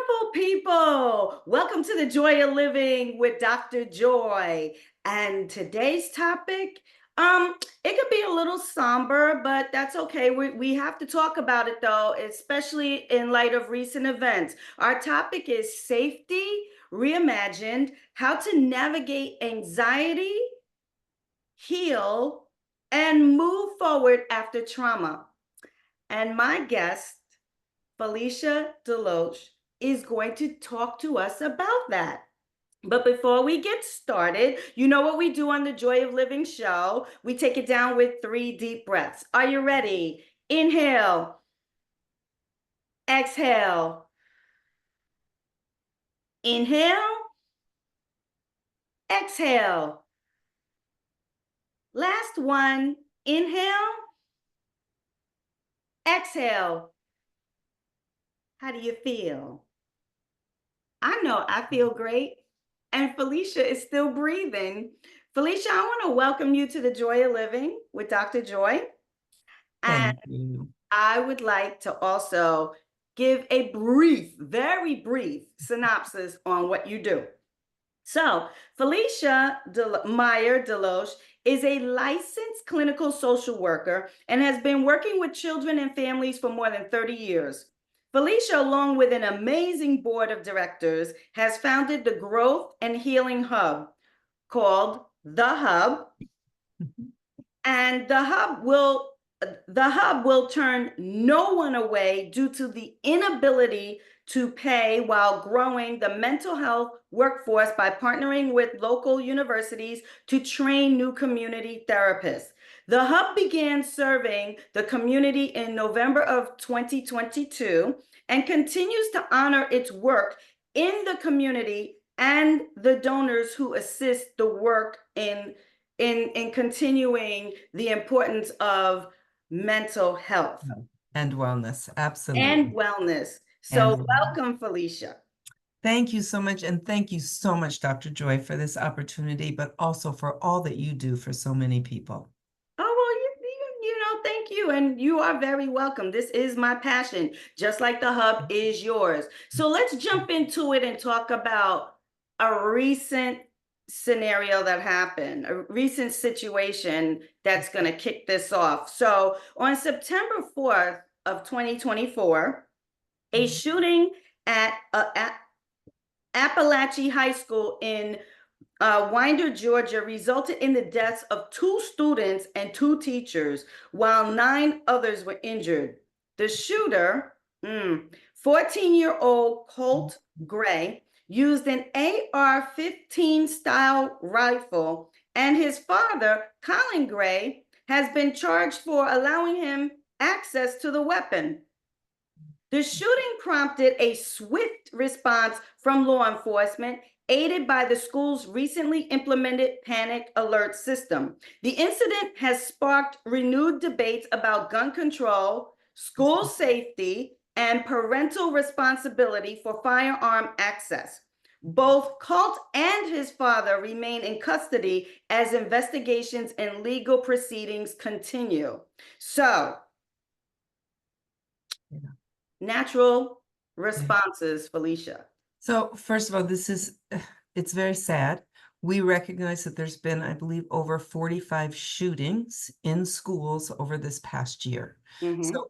Beautiful people, welcome to the Joy of Living with Dr. Joy. And today's topic, it could be a little somber, but that's okay. We have to talk about it though, especially in light of recent events. Our topic is safety reimagined, how to navigate anxiety, heal, and move forward after trauma. And my guest, Felicea Deloche, is going to talk to us about that. But before we get started, you know what we do on the Joy of Living show? We take it down with 3 deep breaths. Are you ready? Inhale, exhale, inhale, exhale. Last one, inhale, exhale. How do you feel? I know I feel great. And Felicea is still breathing. Felicea, I want to welcome you to the Joy of Living with Dr. Joy. And Thank you. I would like to also give a brief, very brief synopsis on what you do. So, Felicea Meyer Deloche is a licensed clinical social worker and has been working with children and families for more than 30 years. Felicea, along with an amazing board of directors, has founded the Growth and Healing Hub called The Hub, and the hub will turn no one away due to the inability to pay while growing the mental health workforce by partnering with local universities to train new community therapists. The hub began serving the community in November of 2022 and continues to honor its work in the community and the donors who assist the work in continuing the importance of mental health And wellness, and absolutely. wellness. And So welcome, Felicea. thank you so much. And thank you so much, Dr. Joy, for this opportunity, but also for all that you do for so many people. Oh, well, thank you. And you are very welcome. This is my passion, just like the hub is yours. So let's jump into it and talk about a recent scenario that happened, a recent situation that's going to kick this off. So on September 4th of 2024, a shooting at Apalachee High School in Winder, Georgia, resulted in the deaths of 2 students and 2 teachers, while 9 others were injured. The shooter, 14-year-old Colt Gray, used an AR-15 style rifle, and his father, Colin Gray, has been charged for allowing him access to the weapon. The shooting prompted a swift response from law enforcement, aided by the school's recently implemented panic alert system. The incident has sparked renewed debates about gun control, school safety, and parental responsibility for firearm access. Both Colt and his father remain in custody as investigations and legal proceedings continue. So, Yeah. natural Yeah. responses, Felicea. So first of all, it's very sad. We recognize that there's been, I believe, over 45 shootings in schools over this past year. Mm-hmm. So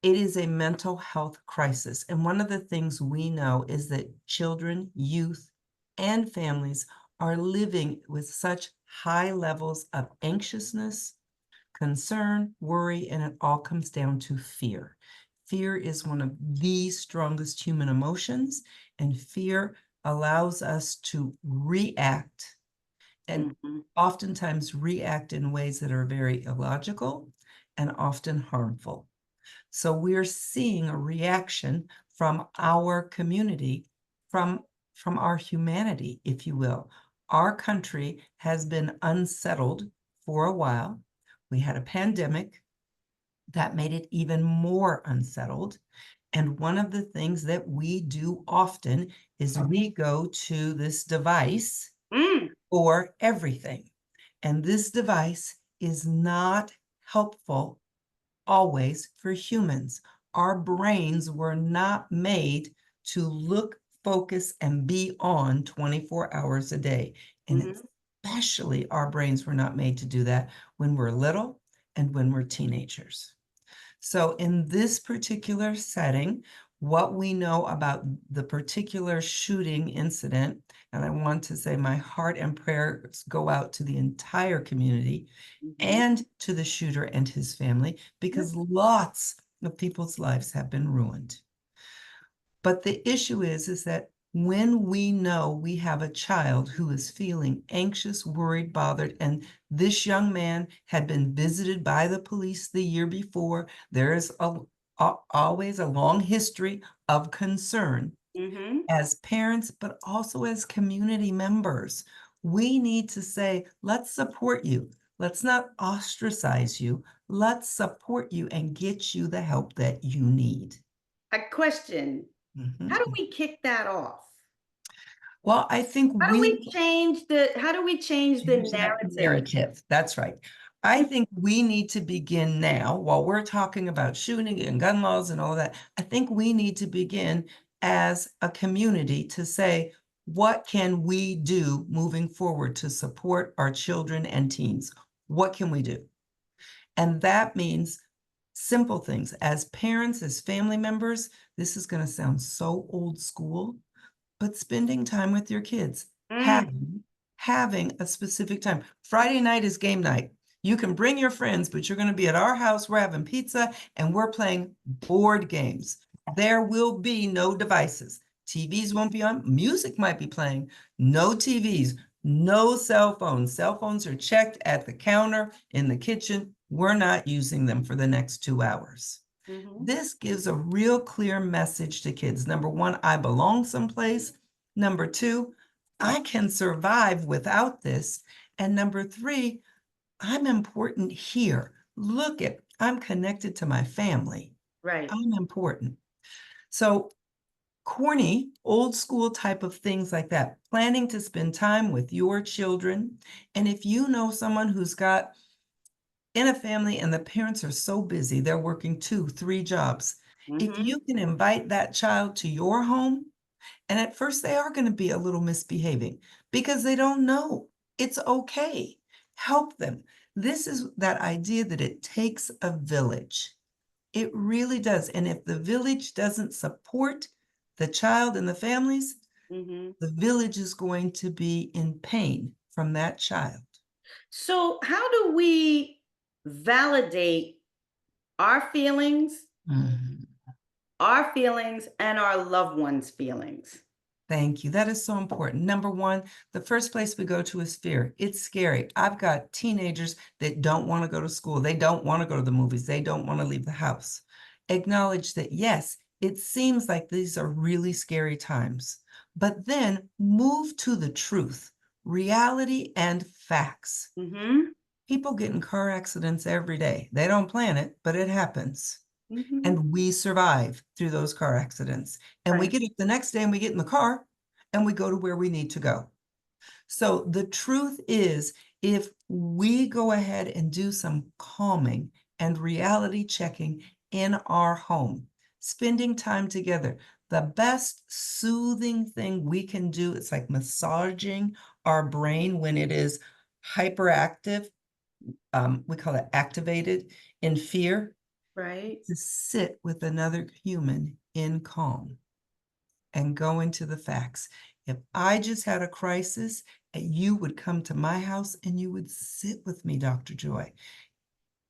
it is a mental health crisis. And one of the things we know is that children, youth, and families are living with such high levels of anxiousness, concern, worry, and it all comes down to fear. Fear is one of the strongest human emotions, and fear allows us to react, and Mm-hmm. oftentimes react in ways that are very illogical and often harmful. So we're seeing a reaction from our community, from our humanity, if you will. Our country has been unsettled for a while. We had a pandemic that made it even more unsettled. And one of the things that we do often is we go to this device Mm. for everything. And this device is not helpful always for humans. Our brains were not made to look, focus, and be on 24 hours a day. And especially our brains were not made to do that when we're little and when we're teenagers. So in this particular setting, what we know about the particular shooting incident, and I want to say my heart and prayers go out to the entire community and to the shooter and his family, because lots of people's lives have been ruined. But the issue is that when we know we have a child who is feeling anxious, worried, bothered, and this young man had been visited by the police the year before, there is always a long history of concern as parents, but also as community members. We need to say, let's support you. Let's not ostracize you. Let's support you and get you the help that you need. A question. How do Mhm. we kick that off? Well, I think How do we we change the change that narrative? narrative. That's right. I think we need to begin now, while we're talking about shooting and gun laws and all that. I think we need to begin as a community to say, what can we do moving forward to support our children and teens? What can we do? And that means simple things. As parents, as family members, this is going to sound so old school, but spending time with your kids, having a specific time. Friday night is game night. You can bring your friends, but you're going to be at our house. We're having pizza and we're playing board games. There will be no devices. TVs won't be on. Music might be playing. No TVs, no cell phones. Cell phones are checked at the counter in the kitchen. We're not using them for the next 2 hours. This gives a real clear message to kids. Number one, I belong someplace. Number two, I can survive without this. And number three, I'm important here. Look at, I'm connected to my family. Right. I'm important. So corny, old school type of things like that, planning to spend time with your children. And if you know someone who's got in a family and the parents are so busy, they're working 2, 3 jobs. If you can invite that child to your home, and at first they are going to be a little misbehaving because they don't know. It's okay. Help them. This is that idea that it takes a village. It really does. And if the village doesn't support the child and the families, the village is going to be in pain from that child. So, how do we validate our feelings, Mhm. and our loved ones' feelings? Thank you. That is so important. Number one, the first place we go to is fear. It's scary. I've got teenagers that don't want to go to school. They don't want to go to the movies. They don't want to leave the house. Acknowledge that, yes, it seems like these are really scary times, but then move to the truth, reality, and facts. People get in car accidents every day. They don't plan it, but it happens. And we survive through those car accidents. And we Right. get up the next day and we get in the car and we go to where we need to go. So the truth is, if we go ahead and do some calming and reality checking in our home, spending time together, the best soothing thing we can do, it's like massaging our brain when it is hyperactive. We call it activated in fear, Right. to sit with another human in calm and go into the facts. If I just had a crisis, you would come to my house and you would sit with me, Dr. Joy.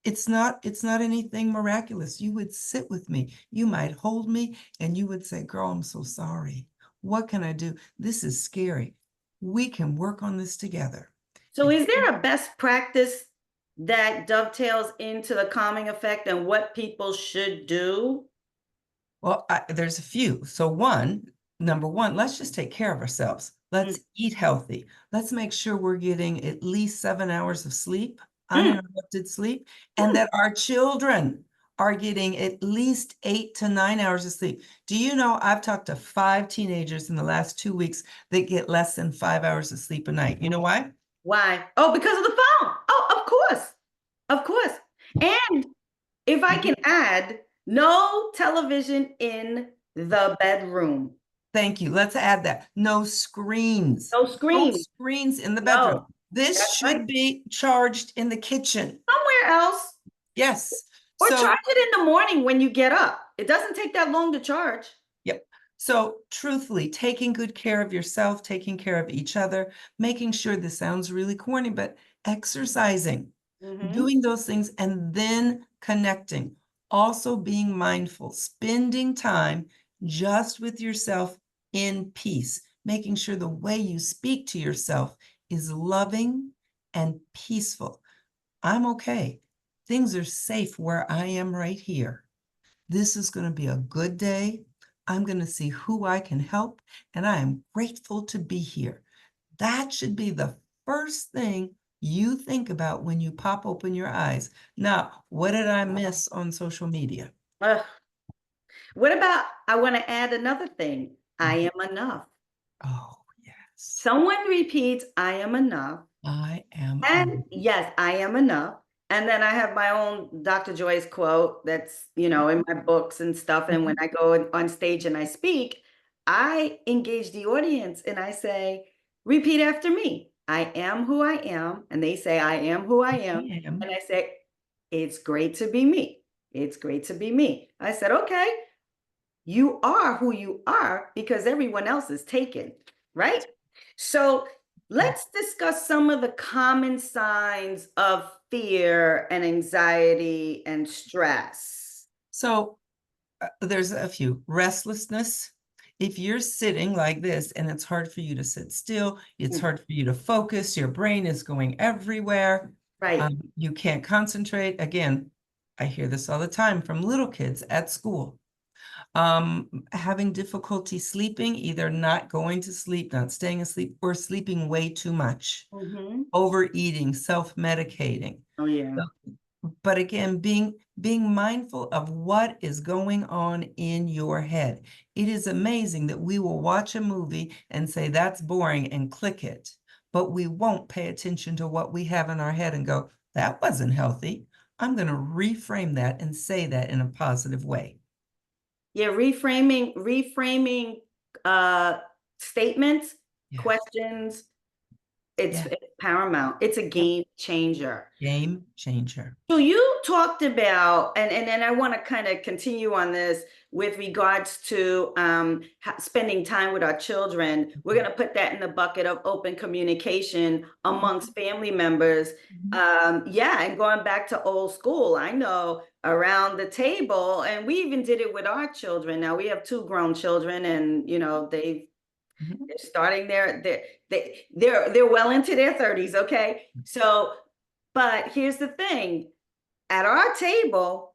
It's not anything miraculous. You would sit with me. You might hold me and you would say, girl, I'm so sorry. What can I do? This is scary. We can work on this together. So, is there a best practice that dovetails into the calming effect and what people should do? Well, there's a few. So number one, let's just take care of ourselves. Let's eat healthy. Let's make sure we're getting at least 7 hours of sleep, uninterrupted sleep, and that our children are getting at least 8 to 9 hours of sleep. Do you know I've talked to 5 teenagers in the last 2 weeks that get less than 5 hours of sleep a night? You know why? Why? Oh, because of the phone. Oh, of course. Of course. And if I can add, no television in the bedroom. Thank you. Let's add that. No screens. No No screen. screens in the bedroom. No, This that's right. should be charged in the kitchen. Somewhere else. Yes. Or So, charge it in the morning when you get up. It doesn't take that long to charge. yep. So truthfully, taking good care of yourself, taking care of each other, making sure, this sounds really corny, but exercising, Mm-hmm. doing those things, and then connecting. Also being mindful, spending time just with yourself in peace, making sure the way you speak to yourself is loving and peaceful. I'm okay. Things are safe where I am right here. This is going to be a good day. I'm going to see who I can help, and I am grateful to be here. That should be the first thing you think about when you pop open your eyes. Now, what did I miss on social media? Ugh. What about, I want to add another thing. I am enough. Oh, yes. Someone repeats, I am enough. I am And yes, I am enough. And then I have my own Dr. Joyce quote that's, in my books and stuff. And when I go on stage and I speak, I engage the audience and I say, repeat after me. I am who I am. And they say, I am who I am. I am. And I say, it's great to be me. It's great to be me. I said, okay, you are who you are because everyone else is taken, right? So let's discuss some of the common signs of fear and anxiety and stress. So there's a few. Restlessness. If you're sitting like this and it's hard for you to sit still, it's hard for you to focus, your brain is going everywhere, Right. you can't concentrate. Again, I hear this all the time from little kids at school. Having difficulty sleeping, either not going to sleep, not staying asleep, or sleeping way too much, Mm-hmm. overeating, self-medicating. Oh, yeah. But again, being mindful of what is going on in your head. It is amazing that we will watch a movie and say that's boring and click it, but we won't pay attention to what we have in our head and go, that wasn't healthy. I'm going to reframe that and say that in a positive way. Yeah, reframing statements, Yes. questions, it's Yeah. paramount. It's a game changer. Game changer. So you talked about, and then I want to kind of continue on this with regards to spending time with our children. We're going to put that in the bucket of open communication amongst family members. Yeah, and going back to old school, I know around the table, and we even did it with our children. Now we have two grown children, and they're starting they're well into their 30s. Okay, so but here's the thing, at our table,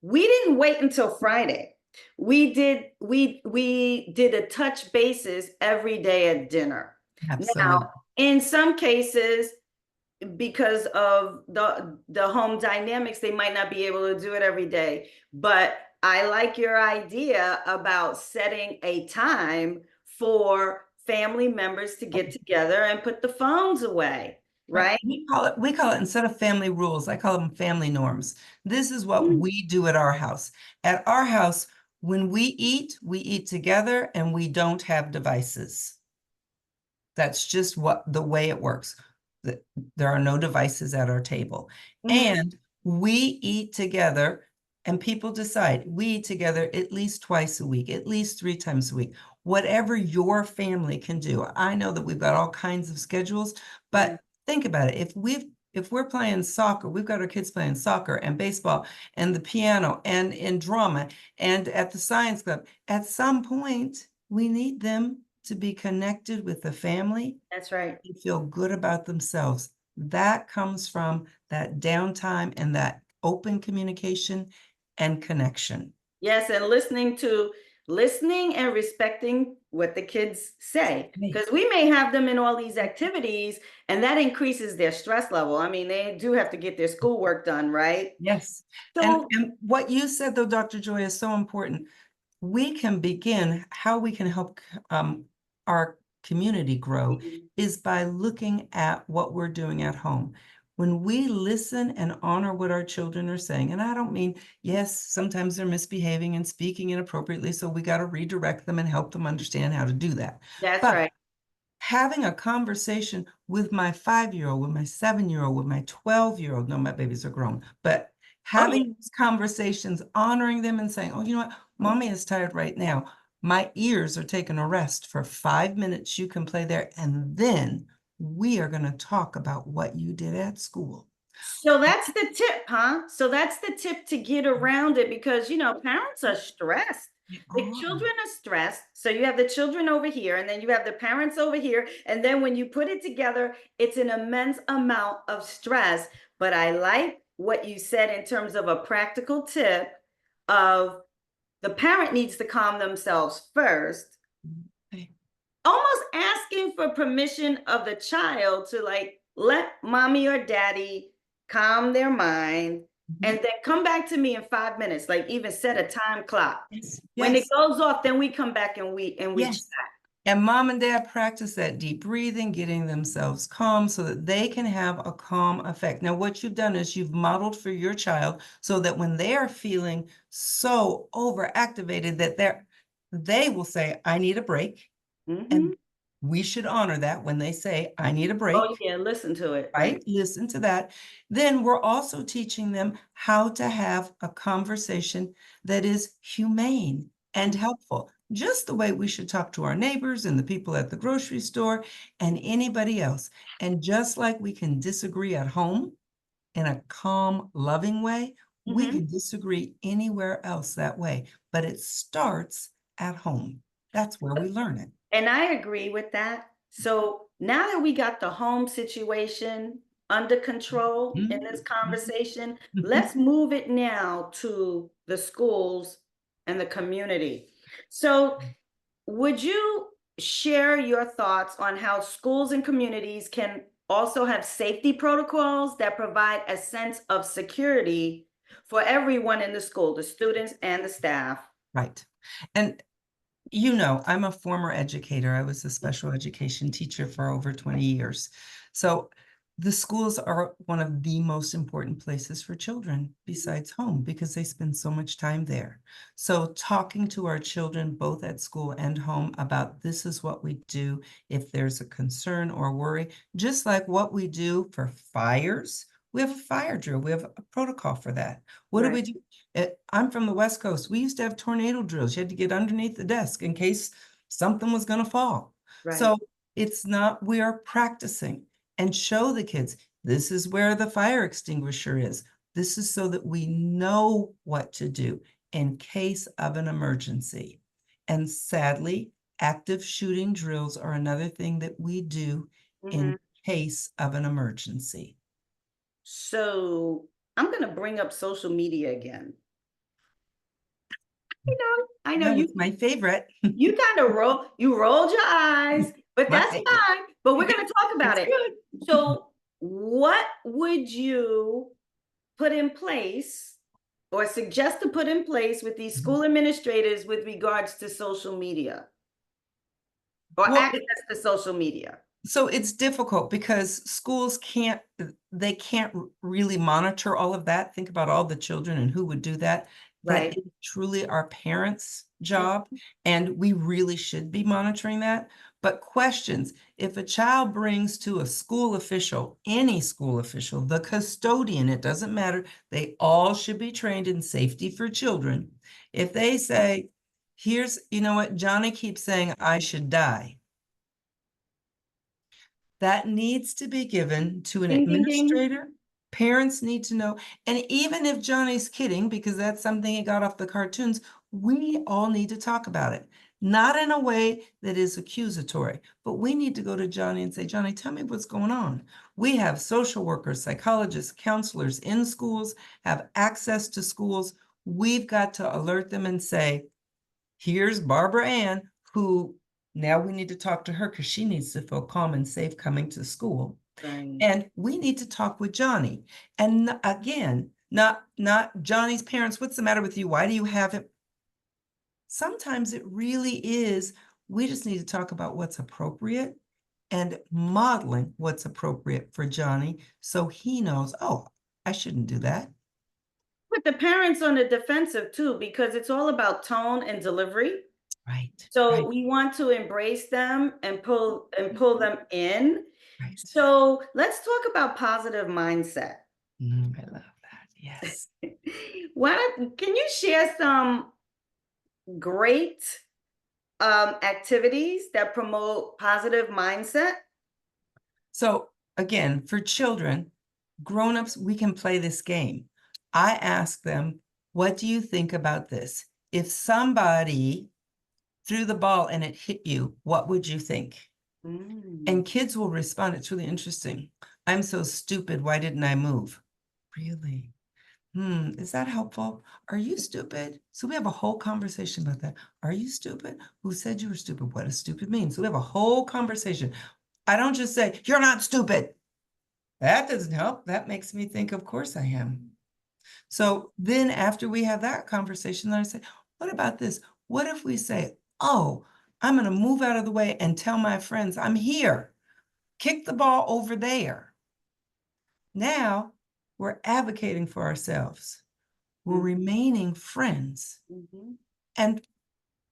we didn't wait until Friday. We did a touch basis every day at dinner. Now, Absolutely. in some cases, because of the home dynamics, they might not be able to do it every day. But I like your idea about setting a time for family members to get together and put the phones away, Right. right? We call it, instead of family rules, I call them family norms. This is what we do at our house. At our house, when we eat together and we don't have devices. That's just the way it works. There are no devices at our table. Mhm. And we eat together, and people decide we eat together at least twice a week, at least 3 times a week, whatever your family can do. I know that we've got all kinds of schedules, but think about it. If we're playing soccer, we've got our kids playing soccer and baseball and the piano and in drama and at the science club, at some point we need them to be connected with the family That's right. and feel good about themselves. That comes from that downtime and that open communication and connection. Yes, and listening and respecting what the kids say. Because we may have them in all these activities and that increases their stress level. I mean, they do have to get their schoolwork done, right? Yes. And, So and what you said, though, Dr. Joy, is so important. We can begin how we can help our community grow is by looking at what we're doing at home. When we listen and honor what our children are saying, and I don't mean, yes, sometimes they're misbehaving and speaking inappropriately, so we got to redirect them and help them understand how to do that. That's But right. having a conversation with my 5-year-old, with my 7-year-old, with my 12-year-old, no, my babies are grown, but Oh, yeah. having these conversations, honoring them and saying, oh, you know what, mommy is tired right now. My ears are taking a rest for 5 minutes. You can play there. And then we are going to talk about what you did at school. So that's the tip, huh? So that's the tip to get around it because, parents are stressed. They The are. children are stressed. So you have the children over here, and then you have the parents over here. And then when you put it together, it's an immense amount of stress. But I like what you said in terms of a practical tip of the parent needs to calm themselves first, Okay. almost asking for permission of the child to like let mommy or daddy calm their mind Mhm. and then come back to me in 5 minutes, like even set a time clock. Yes, When it yes, goes off, then we come back and we chat. yes. And mom and dad practice that deep breathing, getting themselves calm so that they can have a calm effect. Now, what you've done is you've modeled for your child so that when they are feeling so overactivated that they will say, I need a break. Hmm. And we should honor that when they say, I need a Oh break. yeah, listen to it, right? Right? Listen to that. Then we're also teaching them how to have a conversation that is humane and Mhm. helpful, just the way we should talk to our neighbors and the people at the grocery store and anybody else. And just like we can disagree at home in a calm, loving way, we Mhm. can disagree anywhere else that way. But it starts at home. That's where we learn it. And I agree with that. So now that we got the home situation under control in this Mhm. conversation, Mhm. let's move it now to the schools and the community. So, would you share your thoughts on how schools and communities can also have safety protocols that provide a sense of security for everyone in the school, the students and the staff? Right. And I'm a former educator. I was a special education teacher for over 20 years. So the schools are one of the most important places for children besides home because they spend so much time there. So talking to our children, both at school and home, about this is what we do if there's a concern or worry, just like what we do for fires. We have a fire drill. We have a protocol for that. What do Right, we do? I'm from the West Coast. We used to have tornado drills. You had to get underneath the desk in case something was going to fall. right. So it's not, we are practicing and show the kids this is where the fire extinguisher is. This is so that we know what to do in case of an emergency. And sadly, active shooting drills are another thing that we do Mhm. in case of an emergency. So I'm going to bring up social media again. I know No, you it's my favorite. you kind of you rolled your eyes, but My that's favorite. fine. But we're going to talk about It's it. good. So, what would you put in place or suggest to put in place with these school administrators with regards to social media or Well, access to social media? so it's difficult because schools they can't really monitor all of that. Think about all the children and who would do that. That Right. is truly our parents' job, and we really should be monitoring that. But questions, if a child brings to a school official, any school official, the custodian, it doesn't matter, they all should be trained in safety for children. If they say, you know what, Johnny keeps saying I should die. That needs to be given to an Ding, ding, ding. administrator. Parents need to know. And even if Johnny's kidding, because that's something he got off the cartoons, we all need to talk about it. Not in a way that is accusatory, but we need to go to Johnny and say, Johnny, tell me what's going on. We have social workers, psychologists, counselors in schools, have access to schools. We've got to alert them and say, here's Barbara Ann, who now we need to talk to her because she needs to feel calm and safe coming to school. Right. And we need to talk with Johnny. And again, not Johnny's parents. What's the matter with you? Why do you have him? Sometimes it really is, we just need to talk about what's appropriate and modeling what's appropriate for Johnny so he knows, oh, I shouldn't do that. Put the parents on the defensive too, because it's all about tone and delivery. Right, So right, we want to embrace them and pull them in. right. So let's talk about positive mindset. I love that. Yes. Can you share some great activities that promote positive mindset? So again, for children, grown-ups, we can play this game. I ask them, what do you think about this? If somebody threw the ball and it hit you, what would you think? Mm. And kids will respond. It's really interesting. I'm so stupid. Why didn't I move? Really? Is that helpful? Are you stupid? So we have a whole conversation about that. Are you stupid? Who said you were stupid? What does stupid mean? So we have a whole conversation. I don't just say, you're not stupid. That doesn't help. That makes me think, of course I am. So then after we have that conversation, then I say, what about this? What if we say, oh, I'm going to move out of the way and tell my friends I'm here. Kick the ball over there. Now we're advocating for ourselves. We're remaining friends. Mhm. And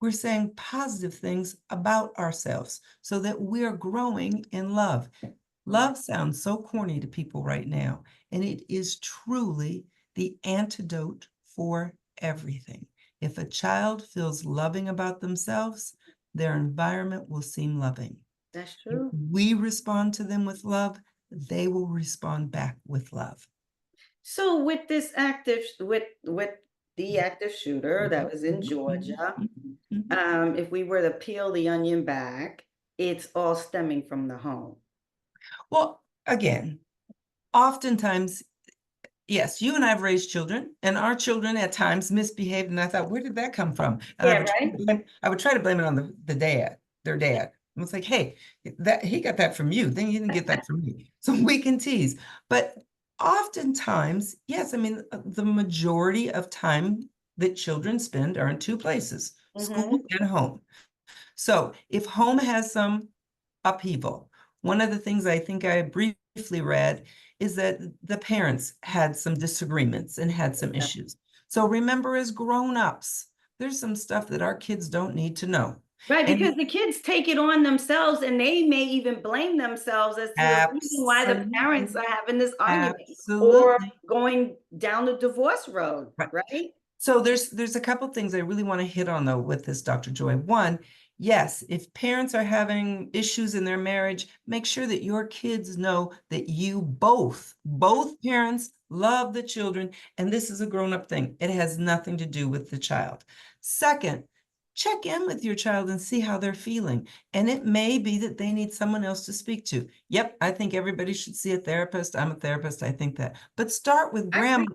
we're saying positive things about ourselves so that we're growing in love. Right. Love sounds so corny to people right now, and it is truly the antidote for everything. If a child feels loving about themselves, their environment will seem loving. That's If true. we respond to them with love, they will respond back with love. So with with the active shooter that was in Georgia, Mhm. if we were to peel the onion back, it's all stemming from the home. Well, again, oftentimes, yes, you and I have raised children, and our children at times misbehaved, and I thought, where did that come from? And Yeah, right? I would try to blame it on the dad, their dad. And it's like, hey, that he got that from you, then you didn't get that from me. So we can tease. But oftentimes, yes, I mean, the majority of time that children spend are in two places, school Mm-hmm. and home. So if home has some upheaval, one of the things I think I briefly read is that the parents had some disagreements and had some issues. So remember, as grown-ups, there's some stuff that our kids don't need to know. Right, And because the kids take it on themselves and they may even blame themselves as to the reason why the parents absolutely, are having this argument or absolutely. going down the divorce road, Right. right? So there's a couple things I really want to hit on though with this, Dr. Joy. One, yes, if parents are having issues in their marriage, make sure that your kids know that you both parents love the children, and this is a grown-up thing. It has nothing to do with the child. Second, check in with your child and see how they're feeling. And it may be that they need someone else to speak to. Yep, I think everybody should see a therapist. I'm a therapist. I think that. But start with I agree.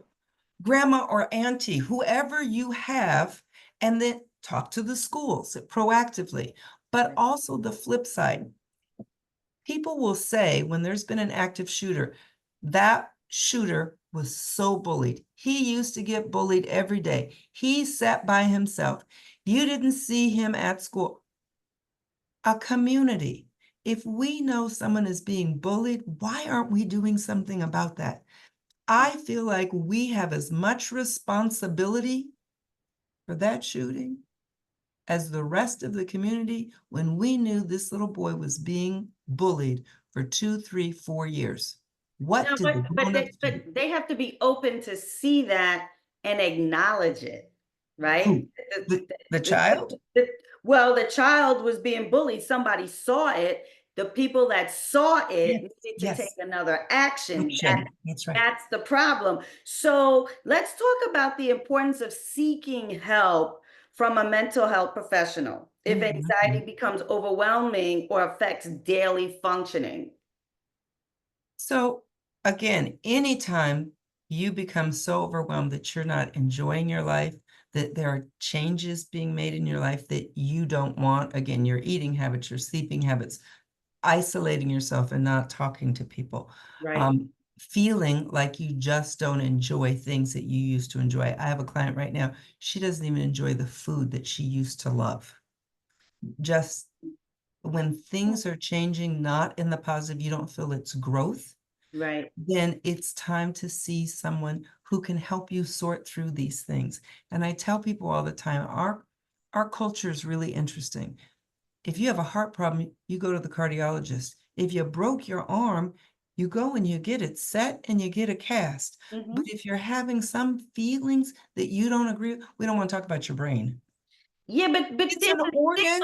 grandma or auntie, whoever you have, and then talk to the schools proactively. But Right. also the flip side, people will say when there's been an active shooter, that shooter was so bullied. He used to get bullied every day. He sat by himself. You didn't see him at school. A community. If we know someone is being bullied, why aren't we doing something about that? I feel like we have as much responsibility for that shooting as the rest of the community when we knew this little boy was being bullied for 2, 3, 4 years. What No, did the grown-ups but do? they have to be open to see that and acknowledge it, right? Who? The child? Well, the child was being bullied. Somebody saw it. The people that saw it Yes, needed to take yes. another action. Action. That's right. That's the problem. So let's talk about the importance of seeking help from a mental health professional if Mhm. anxiety becomes overwhelming or affects daily functioning. So again, anytime you become so overwhelmed that you're not enjoying your life, that there are changes being made in your life that you don't want, again, your eating habits, your sleeping habits, isolating yourself and not talking to people, Right. feeling like you just don't enjoy things that you used to enjoy. I have a client right now, she doesn't even enjoy the food that she used to love. Just when things are changing, not in the positive, you don't feel it's growth, Right. then it's time to see someone who can help you sort through these things. And I tell people all the time, our culture is really interesting. If you have a heart problem, you go to the cardiologist. If you broke your arm, you go and you get it set and you get a cast. Hmm. But if you're having some feelings that you don't agree with, we don't want to talk about your brain. Yeah, but It's an organ,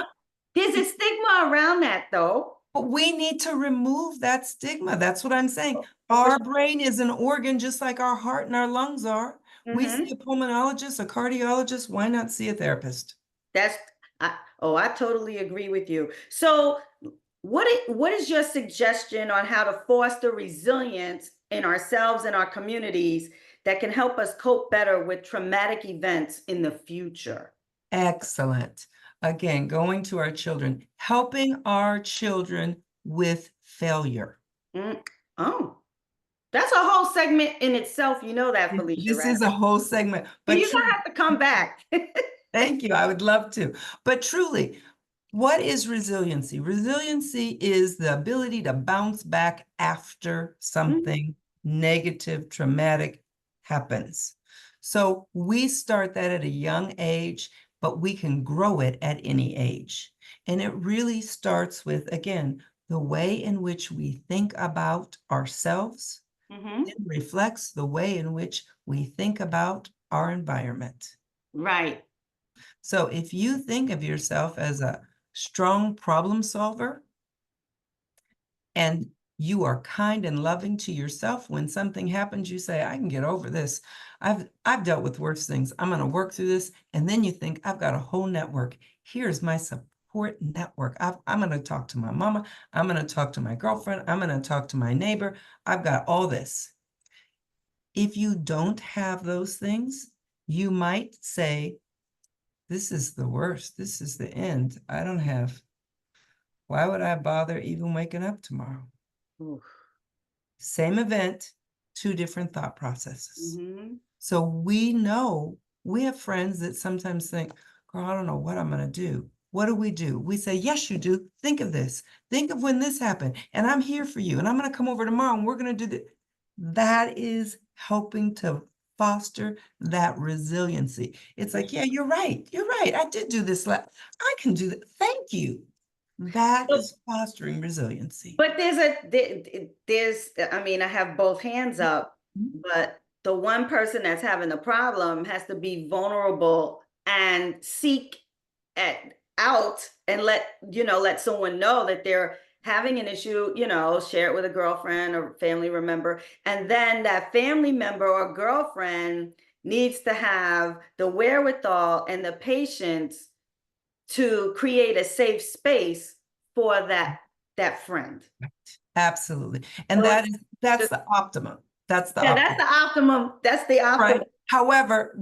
there's a stigma around that though. but we need to remove that stigma. That's what I'm saying. For Our brain is an organ just like our heart and our lungs are. We see sure. a pulmonologist, a cardiologist. Why not see a therapist? That's I totally agree with you. So what is your suggestion on how to foster resilience in ourselves and our communities that can help us cope better with traumatic events in the future? Excellent. Again, going to our children, helping our children with failure. Mm. Oh, that's a whole segment in itself. You know that, Felicia, This right? is a whole segment, but You're truly, gonna have to come back. thank you. I would love to. But truly, what is resiliency? Resiliency is the ability to bounce back after Mhm, something negative, traumatic happens. So we start that at a young age, but we can grow it at any age. And it really starts with, again, the way in which we think about ourselves. mhm. It reflects the way in which we think about our environment. Right. So if you think of yourself as a strong problem solver and you are kind and loving to yourself, when something happens, you say, I can get over this. I've dealt with worse things. I'm going to work through this. And then you think, I've got a whole network. Here's my support network. I'm going to talk to my mama. I'm going to talk to my girlfriend. I'm going to talk to my neighbor. I've got all this. If you don't have those things, you might say, this is the worst. This is the end. I don't have, why would I bother even waking up tomorrow? Oof. Same event, two different thought processes. Mhm. So we know we have friends that sometimes think, girl, I don't know what I'm going to do. What do? We say, yes, you do. Think of this. Think of when this happened. And I'm here for you. And I'm going to come over tomorrow and we're going to do that. That is helping to foster that resiliency. It's like, yeah, you're right. You're right. I did do this. I can do that. Thank you. That So, is fostering resiliency. but there's I mean, I have both hands up, but the one person that's having the problem has to be vulnerable and seek at out and let someone know that they're having an issue, share it with a girlfriend or family member, and then that family member or girlfriend needs to have the wherewithal and the patience to create a safe space for that friend. Absolutely. And So it's that's just, the optimum. That's the yeah, that's optimum, the optimum. That's the right? optimum. However,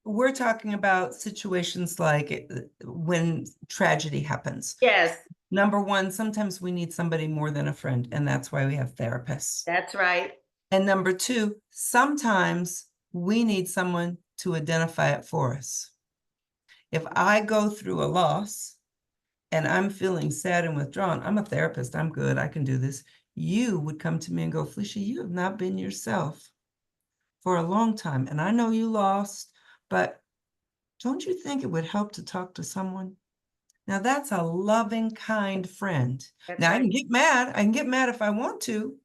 we're talking about situations like when tragedy happens. Yes, Number one, sometimes we need somebody more than a friend, and that's why we have therapists. that's right. And number two, sometimes we need someone to identify it for us. If I go through a loss and I'm feeling sad and withdrawn, I'm a therapist, I'm good, I can do this. You would come to me and go, Felicia, you have not been yourself for a long time. And I know you lost, but don't you think it would help to talk to someone? Now that's a loving, kind friend. That's Now I right. can get mad. I can get mad if I want to.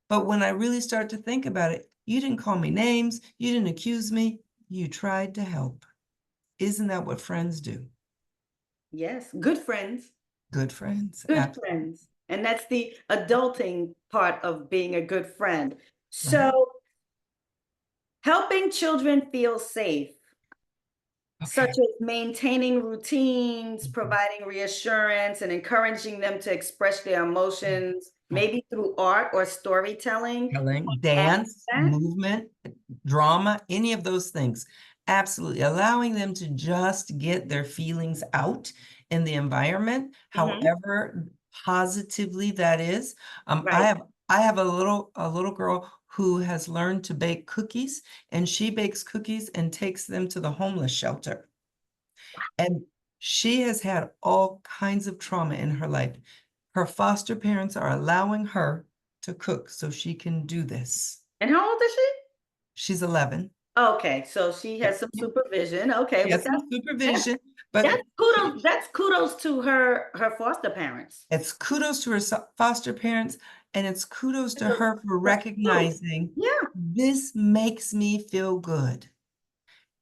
But when I really start to think about it, you didn't call me names. You didn't accuse me. You tried to help. Isn't that what friends do? Yes, good friends. Good friends. Good friends. And that's the adulting part of being a good friend. Right. So, helping children feel safe, such Okay. as maintaining routines, providing reassurance, and encouraging them to express their emotions, maybe through art or storytelling. Telling, Add dance, that. movement, drama, any of those things. Absolutely. Allowing them to just get their feelings out in the environment, Mhm. however positively that is. I Right. have I have a little girl who has learned to bake cookies, and she bakes cookies and takes them to the homeless shelter. And She has had all kinds of trauma in her life. Her foster parents are allowing her to cook so she can do this. And how old is she? She's 11. Okay, so she has Yep, some yep. supervision. Okay, She but has some that's supervision, but that's kudos to her foster parents. it's kudos to her foster parents, and it's kudos to her for For you. recognizing Yeah. this makes me feel good.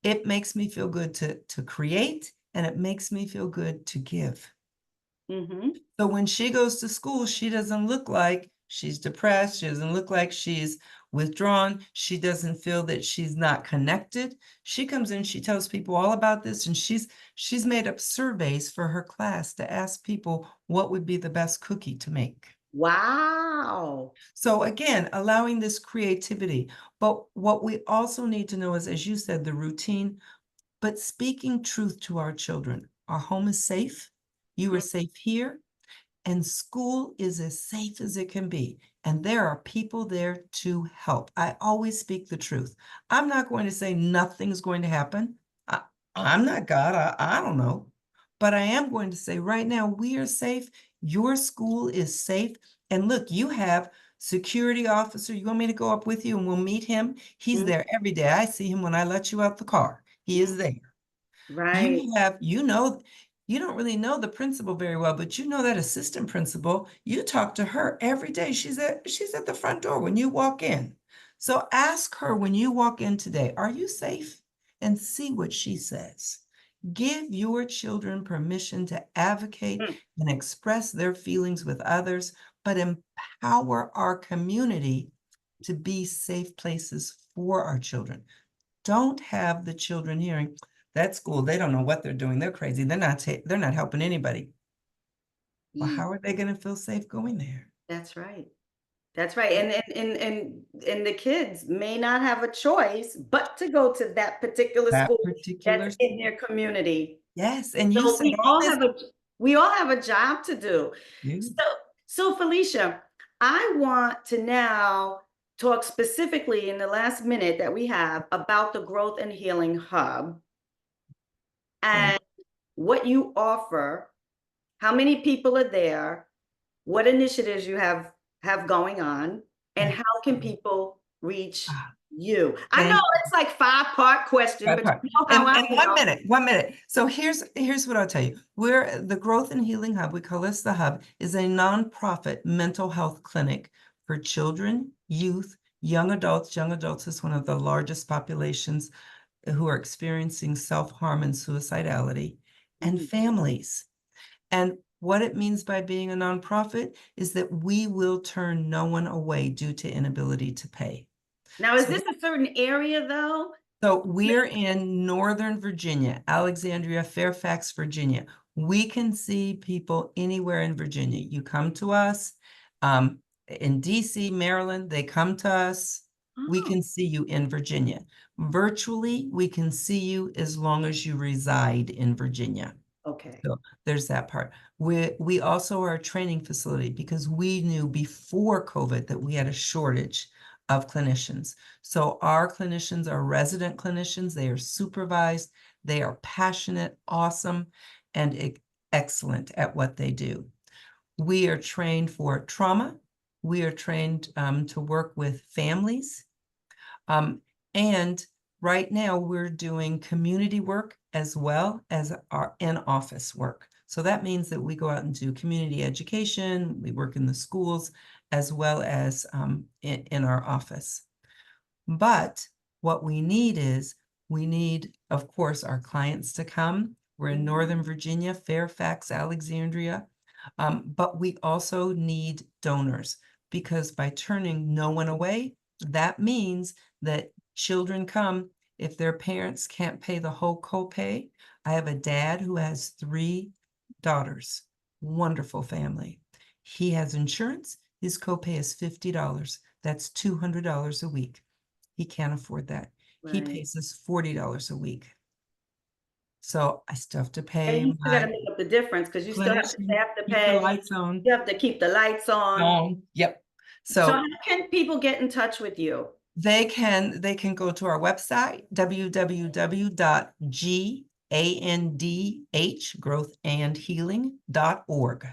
It makes me feel good to create, and it makes me feel good to give. Mm-hmm. So when she goes to school, she doesn't look like she's depressed. She doesn't look like she's withdrawn. She doesn't feel that she's not connected. She comes in, she tells people all about this, and she's made up surveys for her class to ask people what would be the best cookie to make. Wow. So again, allowing this creativity. But what we also need to know is, as you said, the routine, but speaking truth to our children. Our home is safe. You are safe here. And school is as safe as it can be. And there are people there to help. I always speak the truth. I'm not going to say nothing's going to happen. I, I'm not God. I don't know. But I am going to say right now, we are safe. Your school is safe. And look, you have security officer. You want me to go up with you and we'll meet him? He's Mhm. there every day. I see him when I let you out the car. He is there. Right. You have, you don't really know the principal very well, but you know that assistant principal, you talk to her every day. She's at the front door when you walk in. So ask her when you walk in today, are you safe? And see what she says. Give your children permission to advocate Mm. and express their feelings with others, but empower our community to be safe places for our children. Don't have the children hearing that school, they don't know what they're doing. They're crazy. They're not helping anybody. Well, Ye- how are they going to feel safe going there? That's right. That's right. And the kids may not have a choice but to go to that particular That school particular that's in school. their community. Yes. And you So said all this. we all have a job to do. You, So Felicea, I want to now talk specifically in the last minute that we have about the Growth and Healing Hub okay. and what you offer, how many people are there, what initiatives you have going on, and how can Excellent. people reach Ah, you? I know thank it's like five-part question, that but part. you know how I And am. 1 minute, 1 minute. So here's what I'll tell you. We're the Growth and Healing Hub, we call this the Hub, is a nonprofit mental health clinic for children, youth, young adults. Young adults is one of the largest populations who are experiencing self-harm and suicidality, and Mhm. families. And what it means by being a nonprofit is that we will turn no one away due to inability to pay. Now, is So this a certain area though? so we're in Northern Virginia, Alexandria, Fairfax, Virginia. We can see people anywhere in Virginia. You come to us. In DC, Maryland, they come to us. We Oh, can see you in Virginia. Virtually, we can see you as long as you reside in Virginia. okay. So there's that part. We also are a training facility because we knew before COVID that we had a shortage of clinicians. So our clinicians are resident clinicians. They are supervised. They are passionate, awesome, and excellent at what they do. We are trained for trauma. We are trained to work with families. And right now we're doing community work as well as our in-office work. So that means that we go out and do community education, we work in the schools as well as in our office. But what we need is, we need, of course, our clients to come. We're in Northern Virginia, Fairfax, Alexandria. But we also need donors because by turning no one away, that means that children come if their parents can't pay the whole copay. I have a dad who has 3 daughters, wonderful family. He has insurance. His copay is $50. That's $200 a week. He can't afford that. He Right. pays us $40 a week. So I still have to And pay you still got to my make up the difference because you still have the clinician, staff to keep the pay. lights on. You have to keep the lights on. Yep. So So how can people get in touch with you? they can go to our website, www.g ANDH, growthandhealing.org.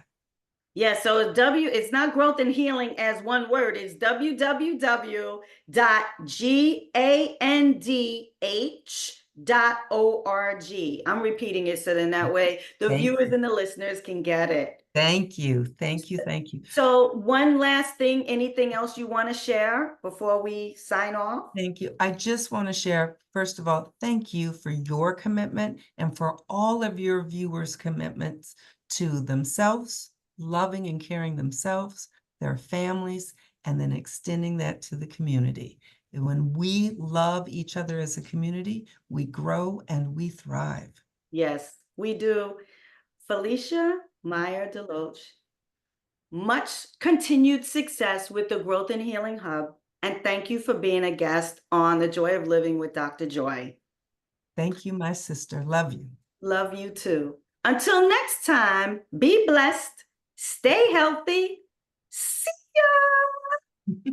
Yeah, so it's not growth and healing as one word. It's www.gandh.org. I'm repeating it so then that way the viewers and the listeners can get it. Thank you. Thank you. Thank you. So one last thing, anything else you want to share before we sign off? Thank you. I just want to share, first of all, thank you for your commitment and for all of your viewers' commitments to themselves, loving and caring themselves, their families, and then extending that to the community. And when we love each other as a community, we grow and we thrive. Yes, we do. Felicea Meyer Deloach, much continued success with the Growth and Healing Hub. And thank you for being a guest on The Joy of Living with Dr. Joy. Thank you, my sister. Love you. Love you too. Until next time, be blessed, stay healthy. See ya.